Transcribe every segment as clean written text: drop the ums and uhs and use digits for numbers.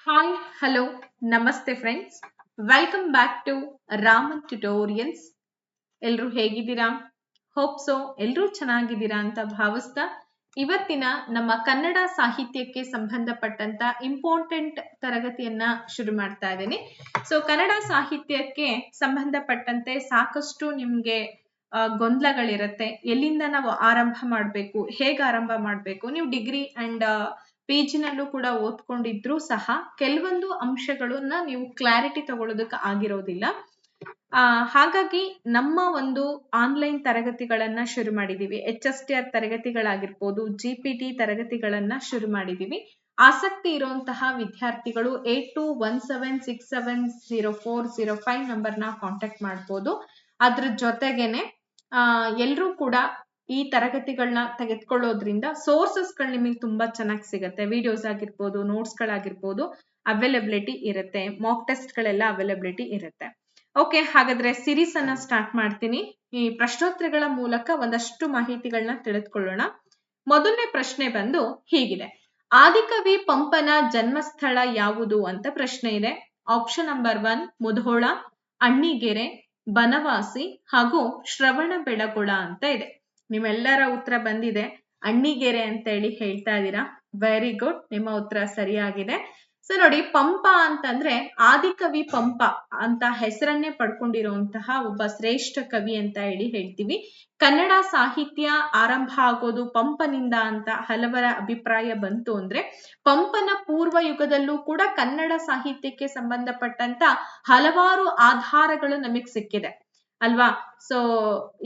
Hi hello ನಮಸ್ತೆ friends. Welcome back to Raman tutorials. ಎಲ್ರು ಹೇಗಿದ್ದೀರಾ? ಹೋಪ್ ಸೊ ಎಲ್ರೂ ಚೆನ್ನಾಗಿದ್ದೀರಾ ಅಂತ ಭಾವಿಸ್ತಾ ಇವತ್ತಿನ ನಮ್ಮ ಕನ್ನಡ ಸಾಹಿತ್ಯಕ್ಕೆ ಸಂಬಂಧಪಟ್ಟಂತ ಇಂಪಾರ್ಟೆಂಟ್ ತರಗತಿಯನ್ನ ಶುರು ಮಾಡ್ತಾ ಇದ್ದೀನಿ. ಸೊ ಕನ್ನಡ ಸಾಹಿತ್ಯಕ್ಕೆ ಸಂಬಂಧಪಟ್ಟಂತೆ ಸಾಕಷ್ಟು ನಿಮ್ಗೆ ಗೊಂದಲಗಳಿರುತ್ತೆ. ಎಲ್ಲಿಂದ ನಾವು ಆರಂಭ ಮಾಡಬೇಕು, ಹೇಗೆ ಆರಂಭ ಮಾಡಬೇಕು, ನೀವು ಡಿಗ್ರಿ ಅಂಡ್ ಪೇಜಿನಲ್ಲೂ ಕೂಡ ಓದ್ಕೊಂಡಿದ್ರು ಸಹ ಕೆಲವೊಂದು ಅಂಶಗಳನ್ನ ನೀವು ಕ್ಲಾರಿಟಿ ತಗೊಳ್ಳೋದಕ್ಕೆ ಆಗಿರೋದಿಲ್ಲ. ಹಾಗಾಗಿ ನಮ್ಮ ಒಂದು ಆನ್ಲೈನ್ ತರಗತಿಗಳನ್ನ ಶುರು ಮಾಡಿದೀವಿ. HSTR ತರಗತಿಗಳಾಗಿರ್ಬೋದು, GPT ತರಗತಿಗಳನ್ನ ಶುರು ಮಾಡಿದೀವಿ. ಆಸಕ್ತಿ ಇರುವಂತಹ ವಿದ್ಯಾರ್ಥಿಗಳು 8217670405 ನಂಬರ್ನ ಕಾಂಟ್ಯಾಕ್ಟ್ ಮಾಡ್ಬೋದು. ಅದ್ರ ಜೊತೆಗೇನೆ ಎಲ್ರೂ ಕೂಡ ಈ ತರಗತಿಗಳನ್ನ ತೆಗೆದುಕೊಳ್ಳೋದ್ರಿಂದ ಸೋರ್ಸಸ್ಗಳು ನಿಮಗೆ ತುಂಬಾ ಚೆನ್ನಾಗಿ ಸಿಗುತ್ತೆ. ವಿಡಿಯೋಸ್ ಆಗಿರ್ಬೋದು, ನೋಟ್ಸ್ಗಳಾಗಿರ್ಬೋದು ಅವೈಲಬಿಲಿಟಿ ಇರುತ್ತೆ. ಮಾಕ್ ಟೆಸ್ಟ್ಗಳೆಲ್ಲ ಅವೈಲಬಿಲಿಟಿ ಇರುತ್ತೆ. ಓಕೆ, ಹಾಗಾದ್ರೆ ಸಿರೀಸ್ ಅನ್ನ ಸ್ಟಾರ್ಟ್ ಮಾಡ್ತೀನಿ. ಈ ಪ್ರಶ್ನೋತ್ತರಗಳ ಮೂಲಕ ಒಂದಷ್ಟು ಮಾಹಿತಿಗಳನ್ನ ತಿಳಿದುಕೊಳ್ಳೋಣ. ಮೊದಲನೇ ಪ್ರಶ್ನೆ ಬಂದು ಹೀಗಿದೆ: ಆದಿಕವಿ ಪಂಪನ ಜನ್ಮಸ್ಥಳ ಯಾವುದು ಅಂತ ಪ್ರಶ್ನೆ ಇದೆ. ಆಪ್ಷನ್ ನಂಬರ್ 1 ಮುಧೋಳ, ಅಣ್ಣಿಗೆರೆ, ಬನವಾಸಿ ಹಾಗೂ ಶ್ರವಣ ಬೆಳಗೊಳ ಅಂತ ಇದೆ. ನಿಮ್ಮೆಲ್ಲರ ಉತ್ತರ ಬಂದಿದೆ. ಅಣ್ಣಿಗೆರೆ ಅಂತ ಹೇಳಿ ಹೇಳ್ತಾ ಇದ್ದೀರಾ. ವೆರಿ ಗುಡ್, ನಿಮ್ಮ ಉತ್ತರ ಸರಿಯಾಗಿದೆ. ಸೊ ನೋಡಿ, ಪಂಪ ಅಂತಂದ್ರೆ ಆದಿಕವಿ ಪಂಪ ಅಂತ ಹೆಸರನ್ನೇ ಪಡ್ಕೊಂಡಿರುವಂತಹ ಒಬ್ಬ ಶ್ರೇಷ್ಠ ಕವಿ ಅಂತ ಹೇಳಿ ಹೇಳ್ತೀವಿ. ಕನ್ನಡ ಸಾಹಿತ್ಯ ಆರಂಭ ಆಗೋದು ಪಂಪನಿಂದ ಅಂತ ಹಲವರ ಅಭಿಪ್ರಾಯ ಬಂತು. ಅಂದ್ರೆ ಪಂಪನ ಪೂರ್ವ ಯುಗದಲ್ಲೂ ಕೂಡ ಕನ್ನಡ ಸಾಹಿತ್ಯಕ್ಕೆ ಸಂಬಂಧಪಟ್ಟಂತ ಹಲವಾರು ಆಧಾರಗಳು ನಮಗ್ ಸಿಕ್ಕಿದೆ ಅಲ್ವಾ. ಸೊ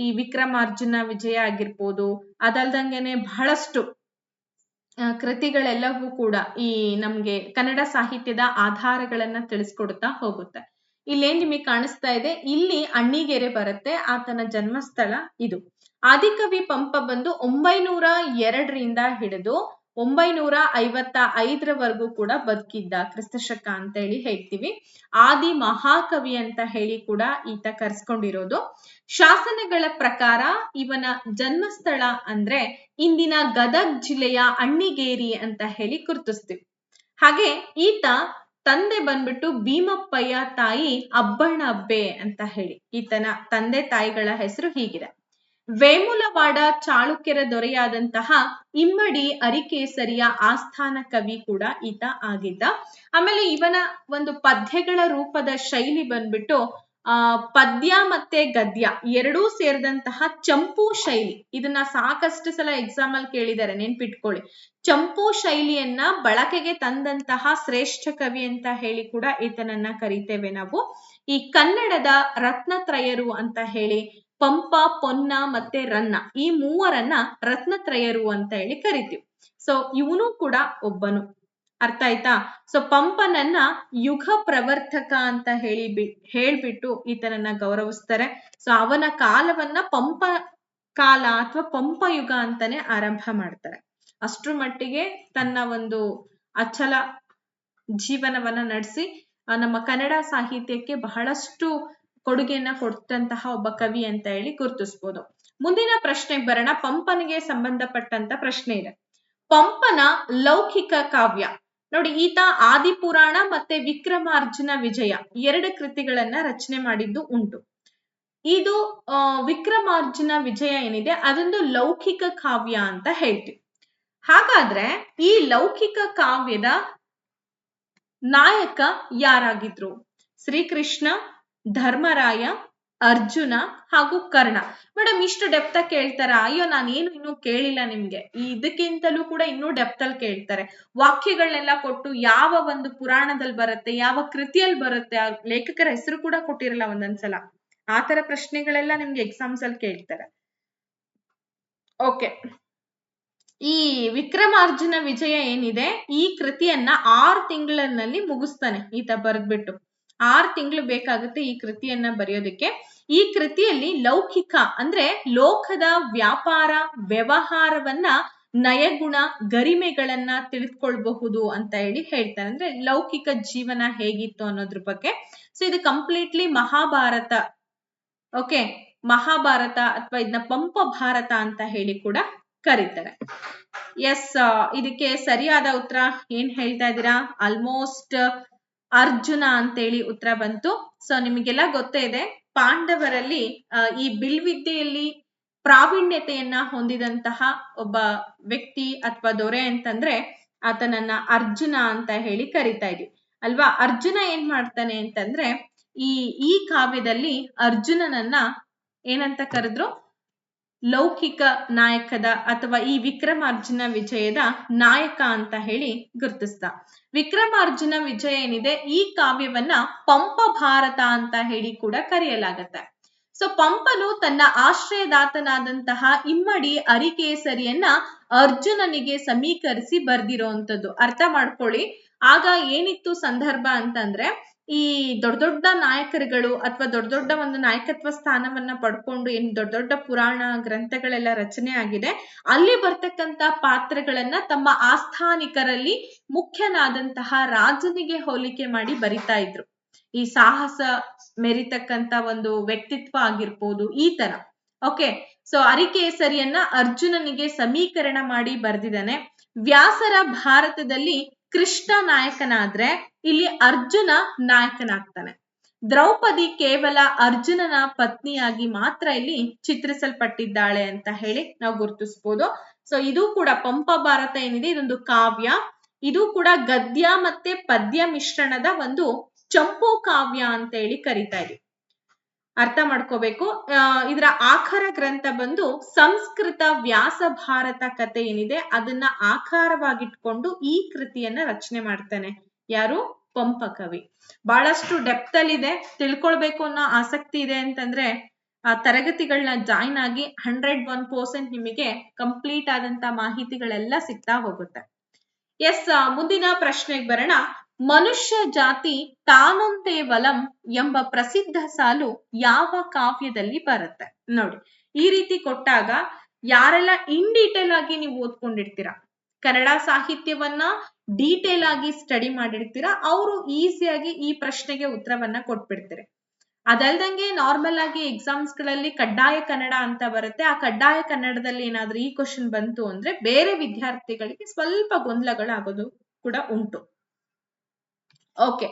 ಈ ವಿಕ್ರಮಾರ್ಜುನ ವಿಜಯ ಆಗಿರ್ಬೋದು, ಅದಲ್ದಂಗೆನೆ ಬಹಳಷ್ಟು ಕೃತಿಗಳೆಲ್ಲವೂ ಕೂಡ ಈ ನಮ್ಗೆ ಕನ್ನಡ ಸಾಹಿತ್ಯದ ಆಧಾರಗಳನ್ನ ತಿಳಿಸ್ಕೊಡ್ತಾ ಹೋಗುತ್ತೆ. ಇಲ್ಲೇನ್ ನಿಮಗೆ ಕಾಣಿಸ್ತಾ ಇದೆ, ಇಲ್ಲಿ ಅಣ್ಣಿಗೆರೆ ಬರುತ್ತೆ, ಆತನ ಜನ್ಮಸ್ಥಳ ಇದು. ಆದಿಕವಿ ಪಂಪ ಬಂದು 902ರಿಂದ ಹಿಡಿದು 955ರವರೆಗೂ ಕೂಡ ಬದುಕಿದ್ದ ಕ್ರಿಸ್ತಶಕ ಅಂತ ಹೇಳಿ ಹೇಳ್ತೀವಿ. ಆದಿ ಮಹಾಕವಿ ಅಂತ ಹೇಳಿ ಕೂಡ ಈತ ಕರ್ಸ್ಕೊಂಡಿರೋದು. ಶಾಸನಗಳ ಪ್ರಕಾರ ಇವನ ಜನ್ಮಸ್ಥಳ ಅಂದ್ರೆ ಇಂದಿನ ಗದಗ್ ಜಿಲ್ಲೆಯ ಅಣ್ಣಿಗೇರಿ ಅಂತ ಹೇಳಿ ಗುರುತಿಸ್ತೀವಿ. ಹಾಗೆ ಈತ ತಂದೆ ಬಂದ್ಬಿಟ್ಟು ಭೀಮಪ್ಪಯ್ಯ, ತಾಯಿ ಅಬ್ಬಣ್ಣಬ್ಬೆ ಅಂತ ಹೇಳಿ ಈತನ ತಂದೆ ತಾಯಿಗಳ ಹೆಸರು ಹೀಗಿದೆ. ವೇಮುಲವಾಡ ಚಾಳುಕ್ಯರ ದೊರೆಯಾದಂತಹ ಇಮ್ಮಡಿ ಅರಿಕೇಸರಿಯ ಆಸ್ಥಾನ ಕವಿ ಕೂಡ ಈತ ಆಗಿದ್ದ. ಆಮೇಲೆ ಇವನ ಒಂದು ಪದ್ಯಗಳ ರೂಪದ ಶೈಲಿ ಬಂದ್ಬಿಟ್ಟು ಪದ್ಯ ಮತ್ತೆ ಗದ್ಯ ಎರಡೂ ಸೇರಿದಂತಹ ಚಂಪು ಶೈಲಿ. ಇದನ್ನ ಸಾಕಷ್ಟು ಸಲ ಎಕ್ಸಾಮ್ ಅಲ್ಲಿ ಕೇಳಿದ್ದಾರೆ, ನೆನ್ಪಿಟ್ಕೊಳ್ಳಿ. ಚಂಪು ಶೈಲಿಯನ್ನ ಬಳಕೆಗೆ ತಂದಂತಹ ಶ್ರೇಷ್ಠ ಕವಿ ಅಂತ ಹೇಳಿ ಕೂಡ ಈತನನ್ನ ಕರಿತೇವೆ ನಾವು. ಈ ಕನ್ನಡದ ರತ್ನತ್ರಯರು ಅಂತ ಹೇಳಿ ಪಂಪ, ಪೊನ್ನ ಮತ್ತೆ ರನ್ನ, ಈ ಮೂವರನ್ನ ರತ್ನತ್ರಯರು ಅಂತ ಹೇಳಿ ಕರಿತೀವಿ. ಸೊ ಇವನು ಕೂಡ ಒಬ್ಬನು. ಅರ್ಥ ಆಯ್ತಾ? ಸೊ ಪಂಪನನ್ನ ಯುಗ ಪ್ರವರ್ತಕ ಅಂತ ಹೇಳ್ಬಿಟ್ಟು ಈತನನ್ನ ಗೌರವಿಸ್ತಾರೆ. ಸೊ ಅವನ ಕಾಲವನ್ನ ಪಂಪ ಕಾಲ ಅಥವಾ ಪಂಪ ಯುಗ ಅಂತಾನೆ ಆರಂಭ ಮಾಡ್ತಾರೆ. ಅಷ್ಟ್ರ ಮಟ್ಟಿಗೆ ತನ್ನ ಒಂದು ಅಚಲ ಜೀವನವನ್ನ ನಡೆಸಿ ನಮ್ಮ ಕನ್ನಡ ಸಾಹಿತ್ಯಕ್ಕೆ ಬಹಳಷ್ಟು ಕೊಡುಗೆಯನ್ನ ಕೊಟ್ಟಂತಹ ಒಬ್ಬ ಕವಿ ಅಂತ ಹೇಳಿ ಗುರುತಿಸ್ಬೋದು. ಮುಂದಿನ ಪ್ರಶ್ನೆಗೆ ಬರೋಣ. ಪಂಪನಿಗೆ ಸಂಬಂಧಪಟ್ಟಂತ ಪ್ರಶ್ನೆ ಇದೆ. ಪಂಪನ ಲೌಕಿಕ ಕಾವ್ಯ ನೋಡಿ, ಈತ ಆದಿಪುರಾಣ ಮತ್ತೆ ವಿಕ್ರಮಾರ್ಜುನ ವಿಜಯ ಎರಡು ಕೃತಿಗಳನ್ನ ರಚನೆ ಮಾಡಿದ್ದು ಉಂಟು. ಇದು ವಿಕ್ರಮಾರ್ಜುನ ವಿಜಯ ಏನಿದೆ ಅದೊಂದು ಲೌಕಿಕ ಕಾವ್ಯ ಅಂತ ಹೇಳ್ತೀವಿ. ಹಾಗಾದ್ರೆ ಈ ಲೌಕಿಕ ಕಾವ್ಯದ ನಾಯಕ ಯಾರಾಗಿದ್ರು? ಶ್ರೀಕೃಷ್ಣ, ಧರ್ಮರಾಯ, ಅರ್ಜುನ ಹಾಗೂ ಕರ್ಣ. ಮೇಡಮ್ ಇಷ್ಟು ಡೆಪ್ತ್ ಕೇಳ್ತಾರ? ಅಯ್ಯೋ, ನಾನೇನು ಇನ್ನೂ ಕೇಳಿಲ್ಲ ನಿಮ್ಗೆ. ಇದಕ್ಕಿಂತಲೂ ಕೂಡ ಇನ್ನೂ ಡೆಪ್ತ್ ಅಲ್ಲಿ ಕೇಳ್ತಾರೆ. ವಾಕ್ಯಗಳನ್ನೆಲ್ಲ ಕೊಟ್ಟು ಯಾವ ಒಂದು ಪುರಾಣದಲ್ಲಿ ಬರುತ್ತೆ, ಯಾವ ಕೃತಿಯಲ್ಲಿ ಬರುತ್ತೆ, ಆ ಲೇಖಕರ ಹೆಸರು ಕೂಡ ಕೊಟ್ಟಿರಲ್ಲ ಒಂದೊಂದ್ಸಲ. ಆತರ ಪ್ರಶ್ನೆಗಳೆಲ್ಲ ನಿಮ್ಗೆ ಎಕ್ಸಾಮ್ಸ್ ಅಲ್ಲಿ ಕೇಳ್ತಾರೆ. ಓಕೆ, ಈ ವಿಕ್ರಮಾರ್ಜುನ ವಿಜಯ ಏನಿದೆ ಈ ಕೃತಿಯನ್ನ 6 ತಿಂಗಳಲ್ಲಿ ಮುಗಿಸ್ತಾನೆ ಈತ ಬರೆದ್ಬಿಟ್ಟು. 6 ತಿಂಗಳು ಬೇಕಾಗುತ್ತೆ ಈ ಕೃತಿಯನ್ನ ಬರೆಯೋದಕ್ಕೆ. ಈ ಕೃತಿಯಲ್ಲಿ ಲೌಕಿಕ ಅಂದ್ರೆ ಲೋಕದ ವ್ಯಾಪಾರ ವ್ಯವಹಾರವನ್ನ, ನಯಗುಣ ಗರಿಮೆಗಳನ್ನ ತಿಳಿದುಕೊಳ್ಬಹುದು ಅಂತ ಹೇಳಿ ಹೇಳ್ತಾರೆ. ಅಂದ್ರೆ ಲೌಕಿಕ ಜೀವನ ಹೇಗಿತ್ತು ಅನ್ನೋದ್ರ ಬಗ್ಗೆ. ಸೊ ಇದು ಕಂಪ್ಲೀಟ್ಲಿ ಮಹಾಭಾರತ. ಓಕೆ, ಮಹಾಭಾರತ ಅಥವಾ ಇದನ್ನ ಪಂಪ ಭಾರತ ಅಂತ ಹೇಳಿ ಕೂಡ ಕರೀತಾರೆ. ಎಸ್, ಇದಕ್ಕೆ ಸರಿಯಾದ ಉತ್ತರ ಏನ್ ಹೇಳ್ತಾ ಇದ್ದೀರಾ? ಆಲ್ಮೋಸ್ಟ್ ಅರ್ಜುನ ಅಂತೇಳಿ ಉತ್ತರ ಬಂತು. ಸೊ ನಿಮಗೆಲ್ಲ ಗೊತ್ತೇ ಇದೆ, ಪಾಂಡವರಲ್ಲಿ ಈ ಬಿಲ್ವಿದ್ಯೆಯಲ್ಲಿ ಪ್ರಾವೀಣ್ಯತೆಯನ್ನ ಹೊಂದಿದಂತಹ ಒಬ್ಬ ವ್ಯಕ್ತಿ ಅಥವಾ ದೊರೆ ಅಂತಂದ್ರೆ ಆತನನ್ನ ಅರ್ಜುನ ಅಂತ ಹೇಳಿ ಕರಿತಾ ಇದ್ವಿ ಅಲ್ವಾ. ಅರ್ಜುನ ಏನ್ ಮಾಡ್ತಾನೆ ಅಂತಂದ್ರೆ ಈ ಕಾವ್ಯದಲ್ಲಿ ಅರ್ಜುನನನ್ನ ಏನಂತ ಕರೆದ್ರು? ಲೌಕಿಕ ನಾಯಕದ ಅಥವಾ ಈ ವಿಕ್ರಮಾರ್ಜುನ ವಿಜಯದ ನಾಯಕ ಅಂತ ಹೇಳಿ ಗುರುತಿಸ್ತಾ. ವಿಕ್ರಮಾರ್ಜುನ ವಿಜಯ ಏನಿದೆ, ಈ ಕಾವ್ಯವನ್ನ ಪಂಪ ಭಾರತ ಅಂತ ಹೇಳಿ ಕೂಡ ಕರೆಯಲಾಗತ್ತೆ. ಸೊ ಪಂಪನು ತನ್ನ ಆಶ್ರಯದಾತನಾದಂತಹ ಇಮ್ಮಡಿ ಅರಿಕೇಸರಿಯನ್ನ ಅರ್ಜುನನಿಗೆ ಸಮೀಕರಿಸಿ ಬರ್ದಿರೋಂಥದ್ದು. ಅರ್ಥ ಮಾಡ್ಕೊಳ್ಳಿ, ಆಗ ಏನಿತ್ತು ಸಂದರ್ಭ ಅಂತಂದ್ರೆ ಈ ದೊಡ್ಡ ದೊಡ್ಡ ನಾಯಕರುಗಳು ಅಥವಾ ದೊಡ್ಡ ದೊಡ್ಡ ಒಂದು ನಾಯಕತ್ವ ಸ್ಥಾನವನ್ನ ಪಡ್ಕೊಂಡು ಏನ್ ದೊಡ್ಡ ದೊಡ್ಡ ಪುರಾಣ ಗ್ರಂಥಗಳೆಲ್ಲ ರಚನೆ ಆಗಿದೆ, ಅಲ್ಲಿ ಬರ್ತಕ್ಕಂತ ಪಾತ್ರಗಳನ್ನ ತಮ್ಮ ಆಸ್ಥಾನಿಕರಲ್ಲಿ ಮುಖ್ಯನಾದಂತಹ ರಾಜನಿಗೆ ಹೋಲಿಕೆ ಮಾಡಿ ಬರಿತಾ ಇದ್ರು. ಈ ಸಾಹಸ ಮೆರಿತಕ್ಕಂತ ಒಂದು ವ್ಯಕ್ತಿತ್ವ ಆಗಿರ್ಬೋದು, ಈ ತರ. ಓಕೆ, ಸೊ ಅರಿಕೇಸರಿಯನ್ನ ಅರ್ಜುನನಿಗೆ ಸಮೀಕರಣ ಮಾಡಿ ಬರ್ದಿದ್ದಾನೆ. ವ್ಯಾಸರ ಭಾರತದಲ್ಲಿ ಕೃಷ್ಣ ನಾಯಕನಾದ್ರೆ ಇಲ್ಲಿ ಅರ್ಜುನ ನಾಯಕನಾಗ್ತಾನೆ. ದ್ರೌಪದಿ ಕೇವಲ ಅರ್ಜುನನ ಪತ್ನಿಯಾಗಿ ಮಾತ್ರ ಇಲ್ಲಿ ಚಿತ್ರಿಸಲ್ಪಟ್ಟಿದ್ದಾಳೆ ಅಂತ ಹೇಳಿ ನಾವು ಗುರುತಿಸ್ಬೋದು. ಸೊ ಇದು ಕೂಡ ಪಂಪ ಭಾರತ ಏನಿದೆ, ಇದೊಂದು ಕಾವ್ಯ. ಇದು ಕೂಡ ಗದ್ಯ ಮತ್ತೆ ಪದ್ಯ ಮಿಶ್ರಣದ ಒಂದು ಚಂಪು ಕಾವ್ಯ ಅಂತ ಹೇಳಿ ಕರಿತಾ ಇದ್ವಿ. ಅರ್ಥ ಮಾಡ್ಕೋಬೇಕು. ಇದರ ಆಖರ ಗ್ರಂಥ ಬಂದು ಸಂಸ್ಕೃತ ವ್ಯಾಸ ಭಾರತ ಕಥೆ ಏನಿದೆ ಅದನ್ನ ಆಕಾರವಾಗಿಟ್ಕೊಂಡು ಈ ಕೃತಿಯನ್ನ ರಚನೆ ಮಾಡ್ತಾನೆ. ಯಾರು? ಪಂಪ ಕವಿ. ಬಹಳಷ್ಟು ಡೆಪ್ತ್ ಅಲ್ಲಿ ಇದೆ, ತಿಳ್ಕೊಳ್ಬೇಕು ಅನ್ನೋ ಆಸಕ್ತಿ ಇದೆ ಅಂತಂದ್ರೆ ಆ ತರಗತಿಗಳನ್ನ ಜಾಯಿನ್ ಆಗಿ 101% ನಿಮಗೆ ಕಂಪ್ಲೀಟ್ ಆದಂತ ಮಾಹಿತಿಗಳೆಲ್ಲ ಸಿಗ್ತಾ ಹೋಗುತ್ತೆ. ಎಸ್, ಮುಂದಿನ ಪ್ರಶ್ನೆಗೆ ಬರೋಣ. ಮನುಷ್ಯ ಜಾತಿ ತಾನೊಂದೇ ವಲಂ ಎಂಬ ಪ್ರಸಿದ್ಧ ಸಾಲು ಯಾವ ಕಾವ್ಯದಲ್ಲಿ ಬರುತ್ತೆ? ನೋಡಿ, ಈ ರೀತಿ ಕೊಟ್ಟಾಗ ಯಾರೆಲ್ಲ ಇನ್ ಡೀಟೇಲ್ ಆಗಿ ನೀವು ಓದ್ಕೊಂಡಿರ್ತೀರಾ, ಕನ್ನಡ ಸಾಹಿತ್ಯವನ್ನ ಡೀಟೇಲ್ ಆಗಿ ಸ್ಟಡಿ ಮಾಡಿರ್ತೀರಾ, ಅವರು ಈಸಿಯಾಗಿ ಈ ಪ್ರಶ್ನೆಗೆ ಉತ್ತರವನ್ನ ಕೊಟ್ಬಿಡ್ತಾರೆ. ಅದಲ್ದಂಗೆ ನಾರ್ಮಲ್ ಆಗಿ ಎಕ್ಸಾಮ್ಸ್ ಗಳಲ್ಲಿ ಕಡ್ಡಾಯ ಕನ್ನಡ ಅಂತ ಬರುತ್ತೆ. ಆ ಕಡ್ಡಾಯ ಕನ್ನಡದಲ್ಲಿ ಏನಾದ್ರೂ ಈ ಕ್ವಶನ್ ಬಂತು ಅಂದ್ರೆ ಬೇರೆ ವಿದ್ಯಾರ್ಥಿಗಳಿಗೆ ಸ್ವಲ್ಪ ಗೊಂದಲಗಳಾಗೋದು ಕೂಡ ಉಂಟು. ಓಕೆ,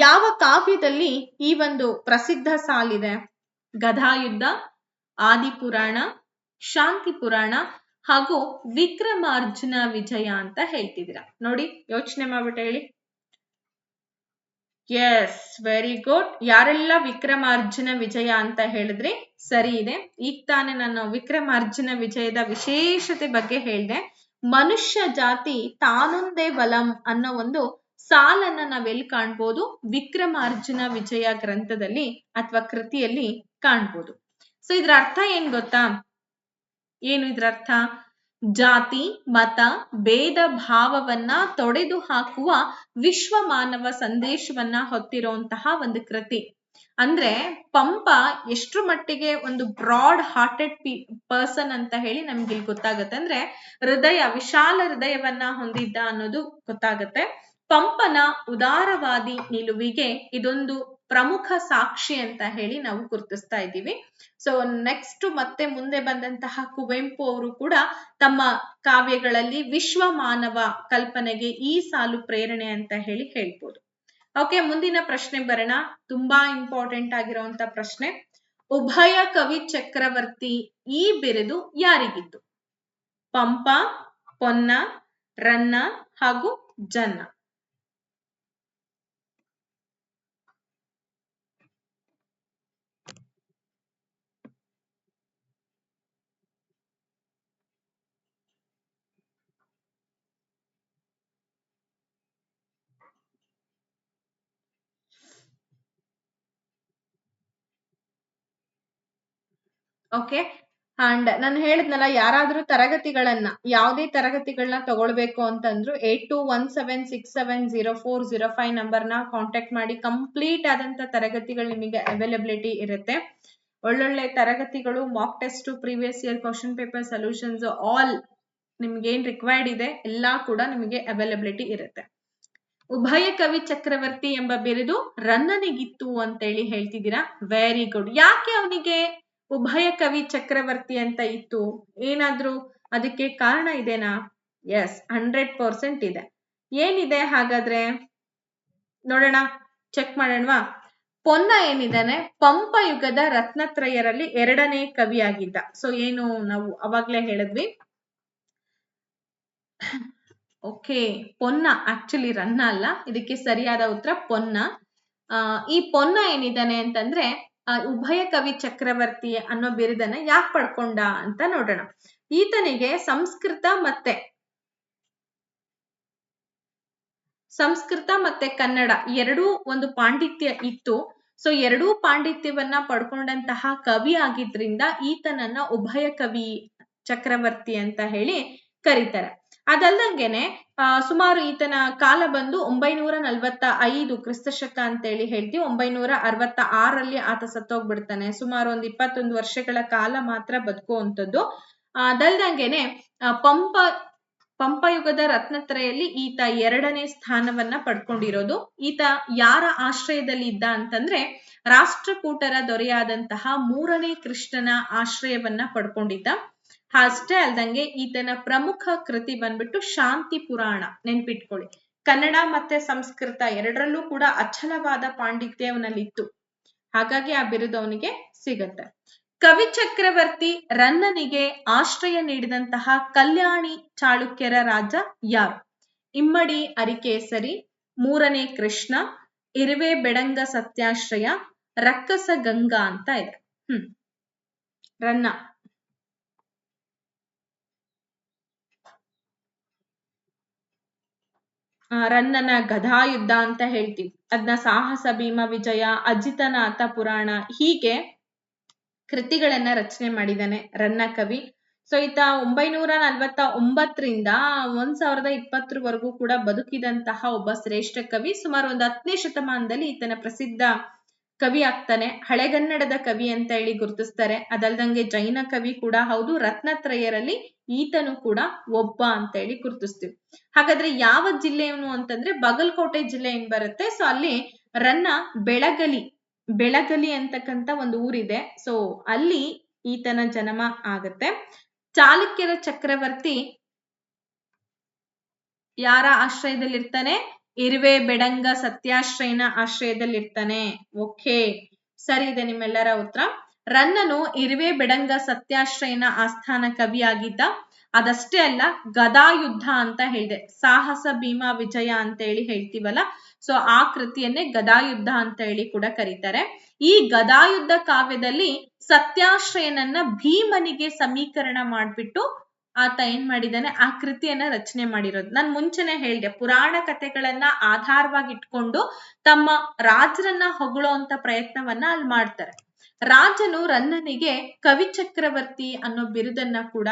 ಯಾವ ಕಾವ್ಯದಲ್ಲಿ ಈ ಒಂದು ಪ್ರಸಿದ್ಧ ಸಾಲಿದೆ? ಗದಾಯುದ್ಧ, ಆದಿಪುರಾಣ, ಶಾಂತಿ ಪುರಾಣ ಹಾಗೂ ವಿಕ್ರಮಾರ್ಜುನ ವಿಜಯ ಅಂತ ಹೇಳ್ತಿದ್ದೀರಾ. ನೋಡಿ, ಯೋಚನೆ ಮಾಡ್ಬಿಟ್ಟು ಹೇಳಿ. Yes, very good. ಯಾರೆಲ್ಲ ವಿಕ್ರಮಾರ್ಜುನ ವಿಜಯ ಅಂತ ಹೇಳಿದ್ರಿ? ಸರಿ ಇದೆ. ಈಗ ತಾನೇ ನಾನು ವಿಕ್ರಮಾರ್ಜುನ ವಿಜಯದ ವಿಶೇಷತೆ ಬಗ್ಗೆ ಹೇಳಿದೆ. ಮನುಷ್ಯ ಜಾತಿ ತಾನೊಂದೇ ವಲಂ ಅನ್ನೋ ಒಂದು ಸಾಲನ್ನ ನಾವೆಲ್ಲಿ ಕಾಣ್ಬೋದು? ವಿಕ್ರಮಾರ್ಜುನ ವಿಜಯ ಗ್ರಂಥದಲ್ಲಿ ಅಥವಾ ಕೃತಿಯಲ್ಲಿ ಕಾಣ್ಬೋದು. ಸೊ ಇದ್ರ ಅರ್ಥ ಏನ್ ಗೊತ್ತಾ? ಏನು ಇದ್ರ ಅರ್ಥ? ಜಾತಿ ಮತ ಭೇದ ಭಾವವನ್ನ ತೊಡೆದು ಹಾಕುವ ವಿಶ್ವ ಮಾನವ ಸಂದೇಶವನ್ನ ಹೊತ್ತಿರುವಂತಹ ಒಂದು ಕೃತಿ. ಅಂದ್ರೆ ಪಂಪ ಎಷ್ಟ್ರ ಮಟ್ಟಿಗೆ ಒಂದು ಬ್ರಾಡ್ ಹಾರ್ಟೆಡ್ ಪರ್ಸನ್ ಅಂತ ಹೇಳಿ ನಮ್ಗೆ ಇಲ್ಲಿ ಗೊತ್ತಾಗತ್ತೆ. ಅಂದ್ರೆ ವಿಶಾಲ ಹೃದಯವನ್ನ ಹೊಂದಿದ್ದ ಅನ್ನೋದು ಗೊತ್ತಾಗತ್ತೆ. ಪಂಪನ ಉದಾರವಾದಿ ನಿಲುವಿಗೆ ಇದೊಂದು ಪ್ರಮುಖ ಸಾಕ್ಷಿ ಅಂತ ಹೇಳಿ ನಾವು ಗುರುತಿಸ್ತಾ ಇದ್ದೀವಿ. ಸೊ ನೆಕ್ಸ್ಟ್ ಮತ್ತೆ ಮುಂದೆ ಬಂದಂತಹ ಕುವೆಂಪು ಅವರು ಕೂಡ ತಮ್ಮ ಕಾವ್ಯಗಳಲ್ಲಿ ವಿಶ್ವ ಮಾನವ ಕಲ್ಪನೆಗೆ ಈ ಸಾಲು ಪ್ರೇರಣೆ ಅಂತ ಹೇಳಿ ಹೇಳ್ಬೋದು. ಓಕೆ, ಮುಂದಿನ ಪ್ರಶ್ನೆ ಬರೋಣ. ತುಂಬಾ ಇಂಪಾರ್ಟೆಂಟ್ ಆಗಿರುವಂತ ಪ್ರಶ್ನೆ. ಉಭಯ ಕವಿ ಚಕ್ರವರ್ತಿ ಈ ಬಿರುದು ಯಾರಿಗಿತ್ತು? ಪಂಪ, ಪೊನ್ನ, ರನ್ನ ಹಾಗೂ ಜನ್ನ. ಓಕೆ, ಅಂಡ್ ನಾನು ಹೇಳಿದ್ನಲ್ಲ, ಯಾರಾದ್ರೂ ತರಗತಿಗಳನ್ನ ಯಾವುದೇ ತರಗತಿಗಳನ್ನ ತಗೊಳ್ಬೇಕು ಅಂತಂದ್ರು 8217670405 ನಂಬರ್ನ ಕಾಂಟ್ಯಾಕ್ಟ್ ಮಾಡಿ. ಕಂಪ್ಲೀಟ್ ಆದಂತ ತರಗತಿಗಳು ನಿಮಗೆ ಅವೈಲಬಿಲಿಟಿ ಇರುತ್ತೆ. ಒಳ್ಳೊಳ್ಳೆ ತರಗತಿಗಳು, mock test, previous year question paper solutions, all ನಿಮ್ಗೆ ಏನ್ ರಿಕ್ವೈರ್ಡ್ ಇದೆ ಎಲ್ಲಾ ಕೂಡ ನಿಮಗೆ ಅವೈಲಬಿಲಿಟಿ ಇರುತ್ತೆ. ಉಭಯ ಕವಿ ಚಕ್ರವರ್ತಿ ಎಂಬ ಬಿರುದು ರನ್ನನಿಗಿತ್ತು ಅಂತೇಳಿ ಹೇಳ್ತಿದ್ದೀರಾ. Very good. ಯಾಕೆ ಅವನಿಗೆ ಉಭಯ ಕವಿ ಚಕ್ರವರ್ತಿ ಅಂತ ಇತ್ತು? ಏನಾದ್ರೂ ಅದಕ್ಕೆ ಕಾರಣ ಇದೆನಾ? ಎಸ್, 100% ಇದೆ. ಏನಿದೆ ಹಾಗಾದ್ರೆ ನೋಡೋಣ, ಚೆಕ್ ಮಾಡೋಣವಾ? ಪೊನ್ನ ಏನಿದ್ದಾನೆ ಪಂಪ ಯುಗದ ರತ್ನತ್ರಯರಲ್ಲಿ 2ನೇ ಕವಿಯಾಗಿದ್ದ. ಸೊ ಏನು ನಾವು ಅವಾಗ್ಲೇ ಹೇಳಿದ್ವಿ. ಓಕೆ, ಪೊನ್ನ ಆಕ್ಚುಲಿ ರನ್ನ ಅಲ್ಲ, ಇದಕ್ಕೆ ಸರಿಯಾದ ಉತ್ತರ ಪೊನ್ನ. ಈ ಪೊನ್ನ ಏನಿದ್ದಾನೆ ಅಂತಂದ್ರೆ ಉಭಯ ಕವಿ ಚಕ್ರವರ್ತಿ ಅನ್ನೋ ಬಿರುದನ್ನ ಯಾಕೆ ಪಡ್ಕೊಂಡ ಅಂತ ನೋಡೋಣ. ಈತನಿಗೆ ಸಂಸ್ಕೃತ ಮತ್ತೆ ಕನ್ನಡ ಎರಡೂ ಒಂದು ಪಾಂಡಿತ್ಯ ಇತ್ತು. ಸೊ ಎರಡೂ ಪಾಂಡಿತ್ಯವನ್ನ ಪಡ್ಕೊಂಡಂತಹ ಕವಿ ಆಗಿದ್ರಿಂದ ಈತನನ್ನ ಉಭಯ ಕವಿ ಚಕ್ರವರ್ತಿ ಅಂತ ಹೇಳಿ ಕರೀತಾರೆ. ಅದಲ್ದಂಗೆನೆ ಸುಮಾರು ಈತನ ಕಾಲ ಬಂದು 945 ಕ್ರಿಸ್ತಶಕ ಅಂತ ಹೇಳಿ ಹೇಳ್ತೀವಿ. 966ರಲ್ಲಿ ಆತ ಸತ್ತೋಗ್ಬಿಡ್ತಾನೆ. ಸುಮಾರು ಒಂದು 21 ವರ್ಷಗಳ ಕಾಲ ಮಾತ್ರ ಬದುಕುವಂಥದ್ದು. ಅದಲ್ದಂಗೆನೆ ಪಂಪಯುಗದ ರತ್ನತ್ರಯಲ್ಲಿ ಈತ 2ನೇ ಸ್ಥಾನವನ್ನ ಪಡ್ಕೊಂಡಿರೋದು. ಈತ ಯಾರ ಆಶ್ರಯದಲ್ಲಿ ಇದ್ದ ಅಂತಂದ್ರೆ ರಾಷ್ಟ್ರಕೂಟರ ದೊರೆಯಾದಂತಹ 3ನೇ ಕೃಷ್ಣನ ಆಶ್ರಯವನ್ನ ಪಡ್ಕೊಂಡಿದ್ದ. ಅಷ್ಟೇ ಅಲ್ದಂಗೆ ಈತನ ಪ್ರಮುಖ ಕೃತಿ ಬಂದ್ಬಿಟ್ಟು ಶಾಂತಿ ಪುರಾಣ. ನೆನ್ಪಿಟ್ಕೊಳ್ಳಿ, ಕನ್ನಡ ಮತ್ತೆ ಸಂಸ್ಕೃತ ಎರಡರಲ್ಲೂ ಕೂಡ ಅಚಲವಾದ ಪಾಂಡಿತ್ಯವನಲ್ಲಿತ್ತು. ಹಾಗಾಗಿ ಆ ಬಿರುದು ಅವನಿಗೆ ಸಿಗತ್ತೆ. ಕವಿ ಚಕ್ರವರ್ತಿ ರನ್ನನಿಗೆ ಆಶ್ರಯ ನೀಡಿದಂತಹ ಕಲ್ಯಾಣಿ ಚಾಳುಕ್ಯರ ರಾಜ ಯಾರು? ಇಮ್ಮಡಿ ಅರಿಕೇಸರಿ, 3ನೇ ಕೃಷ್ಣ, ಇರುವೆ ಬೆಡಂಗ ಸತ್ಯಾಶ್ರಯ, ರಕ್ಕಸ ಗಂಗಾ ಅಂತ ಇದೆ. ರನ್ನ ರನ್ನನ ಗದಾಯುದ್ಧ ಅಂತ ಹೇಳ್ತೀವಿ. ಅದನ್ನ ಸಾಹಸ ಭೀಮ ವಿಜಯ, ಅಜಿತನಾಥ ಪುರಾಣ ಹೀಗೆ ಕೃತಿಗಳನ್ನ ರಚನೆ ಮಾಡಿದ್ದಾನೆ ರನ್ನ ಕವಿ. ಸೊ ಈತ 949ರಿಂದ 1020ವರೆಗೂ ಕೂಡ ಬದುಕಿದಂತಹ ಒಬ್ಬ ಶ್ರೇಷ್ಠ ಕವಿ. ಸುಮಾರು ಒಂದು 10ನೇ ಶತಮಾನದಲ್ಲಿ ಈತನ ಪ್ರಸಿದ್ಧ ಕವಿ ಆಗ್ತಾನೆ. ಹಳೆಗನ್ನಡದ ಕವಿ ಅಂತ ಹೇಳಿ ಗುರುತಿಸ್ತಾರೆ. ಅದಲ್ದಂಗೆ ಜೈನ ಕವಿ ಕೂಡ ಹೌದು. ರತ್ನತ್ರಯರಲ್ಲಿ ಈತನು ಕೂಡ ಒಬ್ಬ ಅಂತ ಹೇಳಿ ಗುರುತಿಸ್ತೀವಿ. ಹಾಗಾದ್ರೆ ಯಾವ ಜಿಲ್ಲೆಯವನು ಅಂತಂದ್ರೆ ಬಾಗಲಕೋಟೆ ಜಿಲ್ಲೆ ಏನ್ ಬರುತ್ತೆ. ಸೊ ಅಲ್ಲಿ ರನ್ನ ಬೆಳಗಲಿ ಅಂತಕ್ಕಂತ ಒಂದು ಊರಿದೆ. ಸೊ ಅಲ್ಲಿ ಈತನ ಜನ್ಮ ಆಗತ್ತೆ. ಚಾಲುಕ್ಯರ ಚಕ್ರವರ್ತಿ ಯಾರ ಆಶ್ರಯದಲ್ಲಿರ್ತಾನೆ? ಇರುವೆ ಬೆಡಂಗ ಸತ್ಯಾಶ್ರಯನ ಆಶ್ರಯದಲ್ಲಿರ್ತಾನೆ. ಓಕೆ, ಸರಿ ಇದೆ ನಿಮ್ಮೆಲ್ಲರ ಉತ್ತರ. ರನ್ನನು ಇರುವೆ ಬೆಡಂಗ ಸತ್ಯಾಶ್ರಯನ ಆಸ್ಥಾನ ಕವಿಯಾಗಿದ್ದ. ಅದಷ್ಟೇ ಅಲ್ಲ, ಗದಾಯುದ್ಧ ಅಂತ ಹೇಳಿದೆ, ಸಾಹಸ ಭೀಮ ವಿಜಯ ಅಂತ ಹೇಳಿ ಹೇಳ್ತೀವಲ್ಲ, ಸೊ ಆ ಕೃತಿಯನ್ನೇ ಗದಾಯುದ್ಧ ಅಂತ ಹೇಳಿ ಕೂಡ ಕರೀತಾರೆ. ಈ ಗದಾಯುದ್ಧ ಕಾವ್ಯದಲ್ಲಿ ಸತ್ಯಾಶ್ರಯನನ್ನ ಭೀಮನಿಗೆ ಸಮೀಕರಣ ಮಾಡ್ಬಿಟ್ಟು ಆತ ಏನ್ ಮಾಡಿದಾನೆ, ಆ ಕೃತಿಯನ್ನ ರಚನೆ ಮಾಡಿರೋದು. ನಾನು ಮುಂಚೆನೆ ಹೇಳ್ದೆ, ಪುರಾಣ ಕಥೆಗಳನ್ನ ಆಧಾರವಾಗಿ ಇಟ್ಕೊಂಡು ತಮ್ಮ ರಾಜರನ್ನ ಹೊಗಳೋಂತ ಪ್ರಯತ್ನವನ್ನ ಅಲ್ಲಿ ಮಾಡ್ತಾರೆ. ರಾಜನು ರನ್ನನಿಗೆ ಕವಿ ಚಕ್ರವರ್ತಿ ಅನ್ನೋ ಬಿರುದನ್ನ ಕೂಡ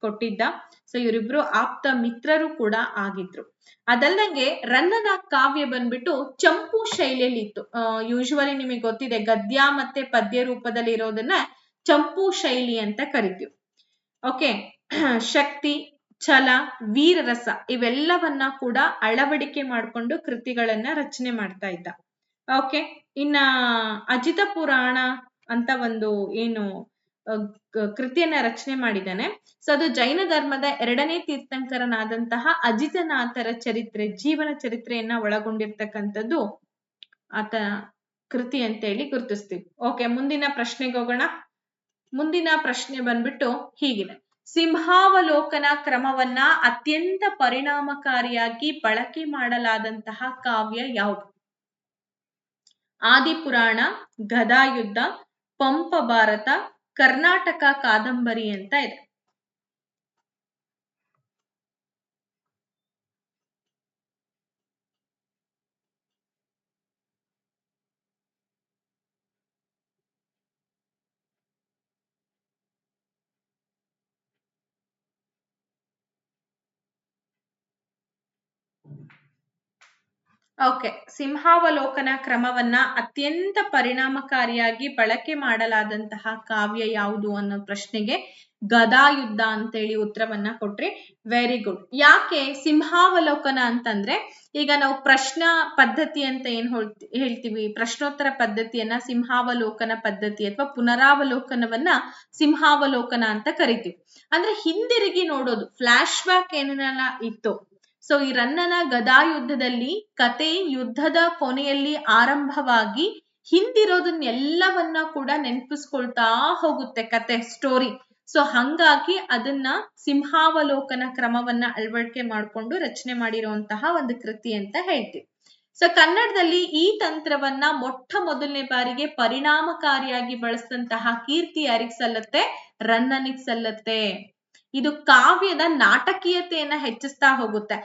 ಕೊಟ್ಟಿದ್ದ. ಸೊ ಇವರಿಬ್ರು ಆಪ್ತ ಮಿತ್ರರು ಕೂಡ ಆಗಿದ್ರು. ಅದಲ್ದಂಗೆ ರನ್ನನ ಕಾವ್ಯ ಬಂದ್ಬಿಟ್ಟು ಚಂಪು ಶೈಲಿಯಲ್ಲಿ ಇತ್ತು. ಯೂಶುವಲಿ ನಿಮಗೆ ಗೊತ್ತಿದೆ, ಗದ್ಯ ಮತ್ತೆ ಪದ್ಯ ರೂಪದಲ್ಲಿ ಇರೋದನ್ನ ಚಂಪು ಶೈಲಿ ಅಂತ ಕರಿತೀವಿ. ಓಕೆ, ಶಕ್ತಿ, ಛಲ, ವೀರರಸ ಇವೆಲ್ಲವನ್ನ ಕೂಡ ಅಳವಡಿಕೆ ಮಾಡಿಕೊಂಡು ಕೃತಿಗಳನ್ನ ರಚನೆ ಮಾಡ್ತಾ ಇದ್ದ. ಓಕೆ, ಇನ್ನ ಅಜಿತ ಪುರಾಣ ಅಂತ ಒಂದು ಏನು ಕೃತಿಯನ್ನ ರಚನೆ ಮಾಡಿದ್ದಾನೆ. ಸೊ ಅದು ಜೈನ ಧರ್ಮದ 2ನೇ ತೀರ್ಥಂಕರನಾದಂತಹ ಅಜಿತನಾಥರ ಚರಿತ್ರೆ, ಜೀವನ ಚರಿತ್ರೆಯನ್ನ ಒಳಗೊಂಡಿರ್ತಕ್ಕಂಥದ್ದು ಆತ ಕೃತಿ ಅಂತ ಹೇಳಿ ಗುರುತಿಸ್ತೀವಿ. ಓಕೆ, ಮುಂದಿನ ಪ್ರಶ್ನೆಗೆ ಹೋಗೋಣ. ಮುಂದಿನ ಪ್ರಶ್ನೆ ಬಂದ್ಬಿಟ್ಟು ಹೀಗಿದೆ: ಸಿಂಹಾವಲೋಕನ ಕ್ರಮವನ್ನ ಅತ್ಯಂತ ಪರಿಣಾಮಕಾರಿಯಾಗಿ ಬಳಕೆ ಮಾಡಲಾದಂತಹ ಕಾವ್ಯ ಯಾವುದು? ಆದಿಪುರಾಣ, ಗದಾಯುದ್ಧ, ಪಂಪ ಭಾರತ, ಕರ್ನಾಟಕ ಕಾದಂಬರಿ ಅಂತ ಇದೆ. ಓಕೆ, ಸಿಂಹಾವಲೋಕನ ಕ್ರಮವನ್ನ ಅತ್ಯಂತ ಪರಿಣಾಮಕಾರಿಯಾಗಿ ಬಳಕೆ ಮಾಡಲಾದಂತಹ ಕಾವ್ಯ ಯಾವುದು ಅನ್ನೋ ಪ್ರಶ್ನೆಗೆ ಗದಾಯುದ್ಧ ಅಂತೇಳಿ ಉತ್ತರವನ್ನ ಕೊಟ್ರಿ. Very good. ಯಾಕೆ ಸಿಂಹಾವಲೋಕನ ಅಂತಂದ್ರೆ, ಈಗ ನಾವು ಪ್ರಶ್ನಾ ಪದ್ಧತಿ ಅಂತ ಏನ್ ಹೇಳ್ತೀವಿ, ಪ್ರಶ್ನೋತ್ತರ ಪದ್ಧತಿಯನ್ನ ಸಿಂಹಾವಲೋಕನ ಪದ್ಧತಿ ಅಥವಾ ಪುನರಾವಲೋಕನವನ್ನ ಸಿಂಹಾವಲೋಕನ ಅಂತ ಕರಿತೀವಿ. ಅಂದ್ರೆ ಹಿಂದಿರುಗಿ ನೋಡೋದು, ಫ್ಲಾಶ್ ಬ್ಯಾಕ್ ಏನೆಲ್ಲ ಇತ್ತು. ಸೊ ಈ ರನ್ನನ ಗದಾಯುದ್ಧದಲ್ಲಿ ಕತೆ ಯುದ್ಧದ ಕೊನೆಯಲ್ಲಿ ಆರಂಭವಾಗಿ ಹಿಂದಿರೋದನ್ನೆಲ್ಲವನ್ನ ಕೂಡ ನೆನಪಿಸ್ಕೊಳ್ತಾ ಹೋಗುತ್ತೆ ಕತೆ, ಸ್ಟೋರಿ. ಸೊ ಹಂಗಾಗಿ ಅದನ್ನ ಸಿಂಹಾವಲೋಕನ ಕ್ರಮವನ್ನ ಅಳವಡಿಕೆ ಮಾಡಿಕೊಂಡು ರಚನೆ ಮಾಡಿರುವಂತಹ ಒಂದು ಕೃತಿ ಅಂತ ಹೇಳ್ತೀವಿ. ಸೊ ಕನ್ನಡದಲ್ಲಿ ಈ ತಂತ್ರವನ್ನ ಮೊಟ್ಟ ಮೊದಲನೇ ಬಾರಿಗೆ ಪರಿಣಾಮಕಾರಿಯಾಗಿ ಬಳಸಿದಂತಹ ಕೀರ್ತಿ ಯಾರಿಗ್ ಸಲ್ಲತ್ತೆ? ರನ್ನನಿಗ್ ಸಲ್ಲತ್ತೆ. ಇದು ಕಾವ್ಯದ ನಾಟಕೀಯತೆಯನ್ನ ಹೆಚ್ಚಿಸ್ತಾ ಹೋಗುತ್ತೆ.